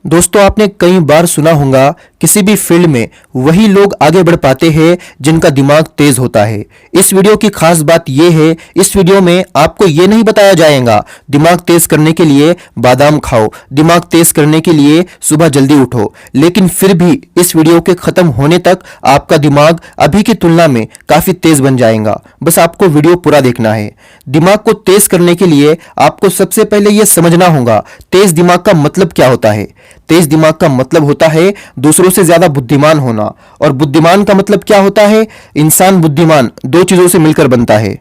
दोस्तों आपने कई बार सुना होगा किसी भी फील्ड में वही लोग आगे बढ़ पाते हैं जिनका दिमाग तेज होता है। इस वीडियो की खास बात यह है, इस वीडियो में आपको यह नहीं बताया जाएगा दिमाग तेज करने के लिए बादाम खाओ, दिमाग तेज करने के लिए सुबह जल्दी उठो, लेकिन फिर भी इस वीडियो के खत्म होने तक आपका दिमाग अभी की तुलना में काफी तेज बन जाएगा। बस आपको वीडियो पूरा देखना है। दिमाग को तेज करने के लिए आपको सबसे पहले यह समझना होगा तेज दिमाग का मतलब क्या होता है। तेज दिमाग का मतलब होता है दूसरों से ज्यादा बुद्धिमान होना, और बुद्धिमान का मतलब क्या होता है? इंसान बुद्धिमान दो चीजों से मिलकर बनता है।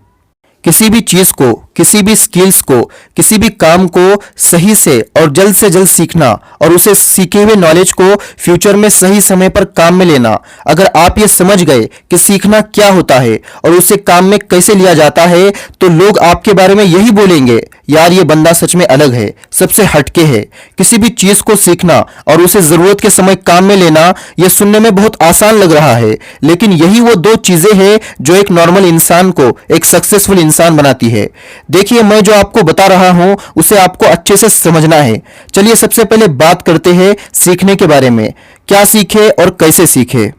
किसी भी चीज को, किसी भी स्किल्स को, किसी भी काम को सही से और जल्द से जल्द सीखना और उसे सीखे हुए नॉलेज को फ्यूचर में सही समय पर काम में लेना। अगर आप ये समझ गए कि सीखना क्या होता है और उसे काम में कैसे लिया जाता है, तो लोग आपके बारे में यही बोलेंगे, यार ये बंदा सच में अलग है, सबसे हटके है। किसी भी चीज को सीखना और उसे जरूरत के समय काम में लेना, यह सुनने में बहुत आसान लग रहा है, लेकिन यही वो दो चीजें हैं जो एक नॉर्मल इंसान को एक सक्सेसफुल इंसान बनाती है। देखिए, मैं जो आपको बता रहा हूं उसे आपको अच्छे से समझना है। चलिए सबसे पहले बात करते हैं सीखने के बारे में। क्या सीखे और कैसे सीखे।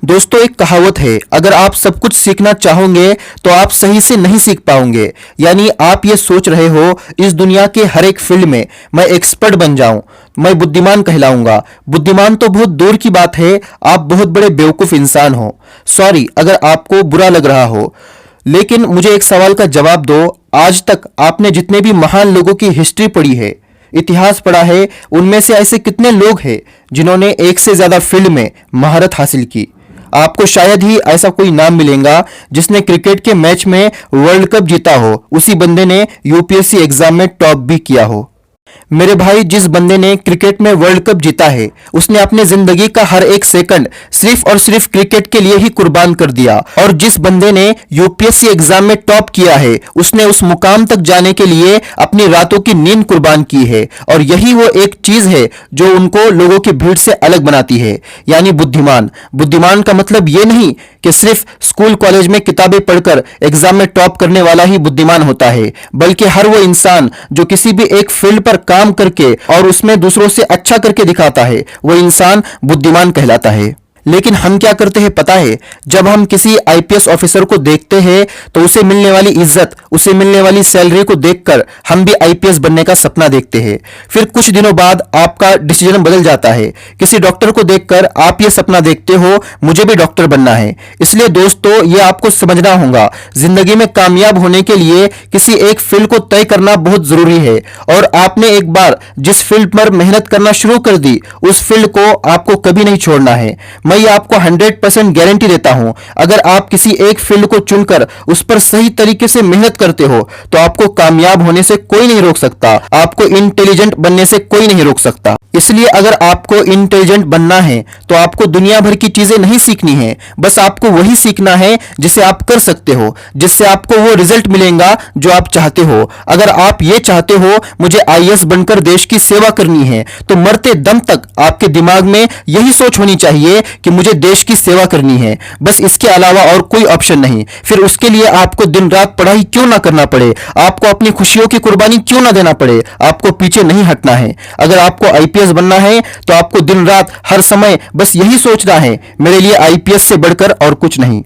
दोस्तों एक कहावत है, अगर आप सब कुछ सीखना चाहोगे तो आप सही से नहीं सीख पाओगे। यानी आप ये सोच रहे हो इस दुनिया के हर एक फील्ड में मैं एक्सपर्ट बन जाऊं, मैं बुद्धिमान कहलाऊंगा। बुद्धिमान तो बहुत दूर की बात है, आप बहुत बड़े बेवकूफ इंसान हो। सॉरी अगर आपको बुरा लग रहा हो, लेकिन मुझे एक सवाल का जवाब दो। आज तक आपने जितने भी महान लोगों की हिस्ट्री पढ़ी है, इतिहास पढ़ा है, उनमें से ऐसे कितने लोग हैं जिन्होंने एक से ज्यादा फील्ड में महारत हासिल की? आपको शायद ही ऐसा कोई नाम मिलेगा जिसने क्रिकेट के मैच में वर्ल्ड कप जीता हो, उसी बंदे ने यूपीएससी एग्जाम में टॉप भी किया हो। मेरे भाई, जिस बंदे ने क्रिकेट में वर्ल्ड कप जीता है उसने अपने जिंदगी का हर एक सेकंड सिर्फ और सिर्फ क्रिकेट के लिए ही कुर्बान कर दिया, और जिस बंदे ने यूपीएससी एग्जाम में टॉप किया है उसने उस मुकाम तक जाने के लिए अपनी रातों की नींद कुर्बान की है। और यही वो एक चीज है जो उनको लोगों की भीड़ से अलग बनाती है, यानी बुद्धिमान। बुद्धिमान का मतलब ये नहीं कि सिर्फ स्कूल कॉलेज में किताबें पढ़कर एग्जाम में टॉप करने वाला ही बुद्धिमान होता है, बल्कि हर वो इंसान जो किसी भी एक फील्ड पर काम करके और उसमें दूसरों से अच्छा करके दिखाता है, वो इंसान बुद्धिमान कहलाता है। लेकिन हम क्या करते हैं पता है? जब हम किसी आईपीएस ऑफिसर को देखते हैं तो उसे मिलने वाली इज्जत, उसे मिलने वाली सैलरी को देखकर हम भी आईपीएस बनने का सपना देखते हैं। फिर कुछ दिनों बाद आपका डिसीजन बदल जाता है। किसी डॉक्टर को देखकर आप ये सपना देखते हो, मुझे भी डॉक्टर बनना है। इसलिए दोस्तों ये आपको समझना होगा, जिंदगी में कामयाब होने के लिए किसी एक फील्ड को तय करना बहुत जरूरी है, और आपने एक बार जिस फील्ड पर मेहनत करना शुरू कर दी उस फील्ड को आपको कभी नहीं छोड़ना है। मैं ये आपको 100% गारंटी देता हूं, अगर आप किसी एक फील्ड को चुनकर उस पर सही तरीके से मेहनत करते हो तो आपको कामयाब होने से कोई नहीं रोक सकता, आपको इंटेलिजेंट बनने से कोई नहीं रोक सकता। इसलिए अगर आपको इंटेलिजेंट बनना है तो आपको दुनिया भर की चीजें नहीं सीखनी है, बस आपको वही सीखना है जिसे आप कर सकते हो, जिससे आपको वो रिजल्ट मिलेगा जो आप चाहते हो। अगर आप ये चाहते हो मुझे आईएएस बनकर देश की सेवा करनी है, तो मरते दम तक आपके दिमाग में यही सोच होनी चाहिए कि मुझे देश की सेवा करनी है, बस इसके अलावा और कोई ऑप्शन नहीं। फिर उसके लिए आपको दिन रात पढ़ाई क्यों ना करना पड़े, आपको अपनी खुशियों की कुर्बानी क्यों ना देना पड़े, आपको पीछे नहीं हटना है। अगर आपको आईपीएस बनना है तो आपको दिन रात हर समय बस यही सोचना है, मेरे लिए आईपीएस से बढ़कर और कुछ नहीं।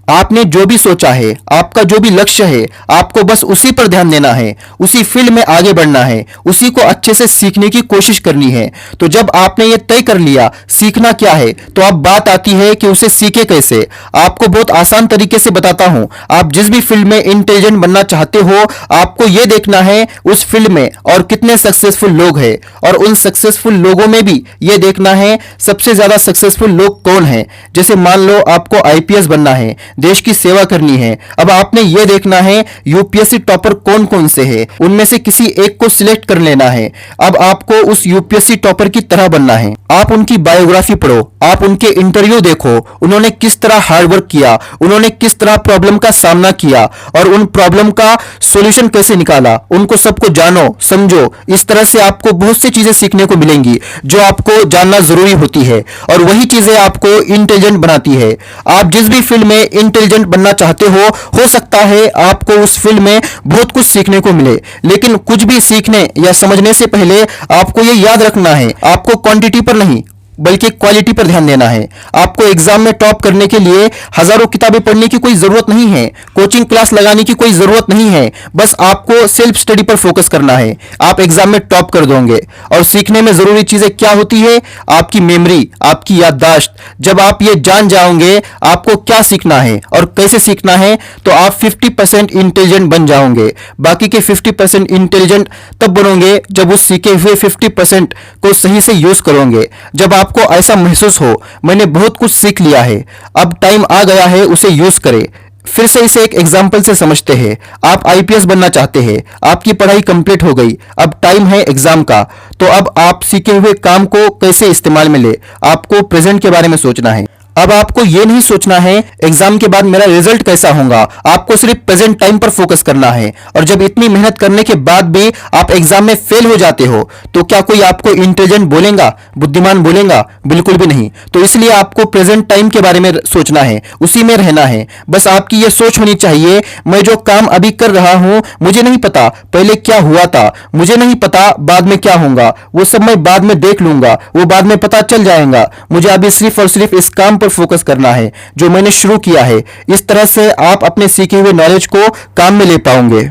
आपने जो भी सोचा है, आपका जो भी लक्ष्य है, आपको बस उसी पर ध्यान देना है, उसी फील्ड में आगे बढ़ना है, उसी को अच्छे से सीखने की कोशिश करनी है। तो जब आपने ये तय कर लिया सीखना क्या है, तो अब बात आती है कि उसे सीखे कैसे। आपको बहुत आसान तरीके से बताता हूं। आप जिस भी फील्ड में इंटेलिजेंट बनना चाहते हो, आपको यह देखना है उस फील्ड में और कितने सक्सेसफुल लोग हैं, और उन सक्सेसफुल लोगों में भी यह देखना है सबसे ज्यादा सक्सेसफुल लोग कौन हैं। जैसे मान लो आपको आईपीएस बनना है, देश की सेवा करनी है, अब आपने यह देखना है यूपीएससी टॉपर कौन कौन से हैं, उनमें से किसी एक को सिलेक्ट कर लेना है। अब आपको उस यूपीएससी टॉपर की तरह बनना है। आप उनकी बायोग्राफी पढ़ो, आप उनके इंटरव्यू देखो, उन्होंने किस तरह हार्डवर्क किया, उन्होंने किस तरह प्रॉब्लम का सामना किया और उन प्रॉब्लम का सॉल्यूशन कैसे निकाला, उनको सबको जानो समझो। इस तरह से आपको बहुत सी चीजें सीखने को मिलेंगी जो आपको जानना जरूरी होती है, और वही चीजें आपको इंटेलिजेंट बनाती है। आप जिस भी फील्ड में इंटेलिजेंट बनना चाहते हो सकता है आपको उस फील्ड में बहुत कुछ सीखने को मिले, लेकिन कुछ भी सीखने या समझने से पहले आपको ये याद रखना है, आपको क्वांटिटी पर नहीं बल्कि क्वालिटी पर ध्यान देना है। आपको एग्जाम में टॉप करने के लिए हजारों किताबें पढ़ने की कोई जरूरत नहीं है, कोचिंग क्लास लगाने की कोई जरूरत नहीं है, बस आपको सेल्फ स्टडी पर फोकस करना है। आप एग्जाम में टॉप कर दोगे। और सीखने में जरूरी चीजें क्या होती है? आपकी मेमोरी, आपकी याददाश्त। जब आप ये जान जाओगे आपको क्या सीखना है और कैसे सीखना है, तो आप 50% इंटेलिजेंट बन जाओगे। बाकी के 50% इंटेलिजेंट तब बनोगे जब उस सीखे हुए 50% को सही से यूज करोगे। जब आपको ऐसा महसूस हो मैंने बहुत कुछ सीख लिया है, अब टाइम आ गया है उसे यूज करें। फिर से इसे एक एग्जाम्पल से समझते हैं। आप आईपीएस बनना चाहते हैं, आपकी पढ़ाई कंप्लीट हो गई, अब टाइम है एग्जाम का। तो अब आप सीखे हुए काम को कैसे इस्तेमाल में ले, आपको प्रेजेंट के बारे में सोचना है। अब आपको यह नहीं सोचना है एग्जाम के बाद मेरा रिजल्ट कैसा होगा, आपको सिर्फ प्रेजेंट टाइम पर फोकस करना है। और जब इतनी मेहनत करने के बाद भी आप एग्जाम में फेल हो जाते हो तो क्या कोई आपको इंटेलिजेंट बोलेगा, बुद्धिमान बोलेगा? बिल्कुल भी नहीं। तो इसलिए आपको प्रेजेंट टाइम के बारे में सोचना है, उसी में रहना है। बस आपकी यह सोच होनी चाहिए, मैं जो काम अभी कर रहा हूं मुझे नहीं पता पहले क्या हुआ था, मुझे नहीं पता बाद में क्या होगा, वो सब मैं बाद में देख लूंगा, वो बाद में पता चल जाएगा। मुझे अभी सिर्फ और सिर्फ इस काम पर फोकस करना है जो मैंने शुरू किया है। इस तरह से आप अपने सीखे हुए नॉलेज को काम में ले पाओगे।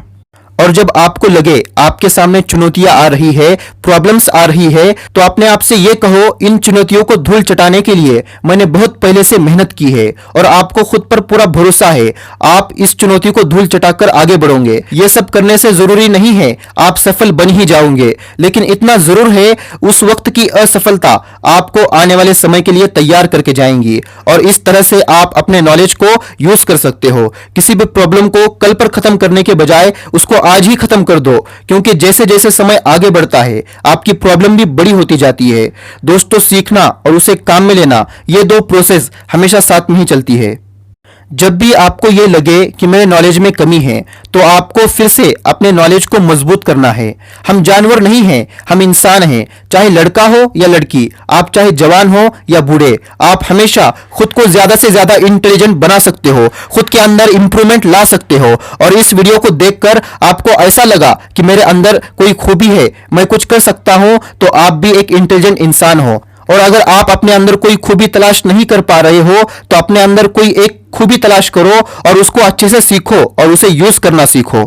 और जब आपको लगे आपके सामने चुनौतियां आ रही है, प्रॉब्लम्स आ रही है, तो अपने आप से ये कहो, इन चुनौतियों को धूल चटाने के लिए मैंने बहुत पहले से मेहनत की है और आपको खुद पर पूरा भरोसा है। आप इस चुनौती को धूल चटाकर आगे बढ़ोगे। ये सब करने से जरूरी नहीं है आप सफल बन ही जाओगे, लेकिन इतना जरूर है उस वक्त की असफलता आपको आने वाले समय के लिए तैयार करके जाएंगी। और इस तरह से आप अपने नॉलेज को यूज कर सकते हो। किसी भी प्रॉब्लम को कल पर खत्म करने के बजाय उसको आज ही खत्म कर दो, क्योंकि जैसे जैसे समय आगे बढ़ता है आपकी प्रॉब्लम भी बड़ी होती जाती है। दोस्तों, सीखना और उसे काम में लेना, ये दो प्रोसेस हमेशा साथ में ही चलती है। जब भी आपको यह लगे कि मेरे नॉलेज में कमी है, तो आपको फिर से अपने नॉलेज को मजबूत करना है। हम जानवर नहीं हैं, हम इंसान हैं। चाहे लड़का हो या लड़की, आप चाहे जवान हो या बूढ़े, आप हमेशा खुद को ज्यादा से ज्यादा इंटेलिजेंट बना सकते हो, खुद के अंदर इंप्रूवमेंट ला सकते हो। और इस वीडियो को देखकर आपको ऐसा लगा कि मेरे अंदर कोई खूबी है, मैं कुछ कर सकता हूं, तो आप भी एक इंटेलिजेंट इंसान हो। और अगर आप अपने अंदर कोई खूबी तलाश नहीं कर पा रहे हो, तो अपने अंदर कोई एक खूबी तलाश करो और उसको अच्छे से सीखो और उसे यूज करना सीखो।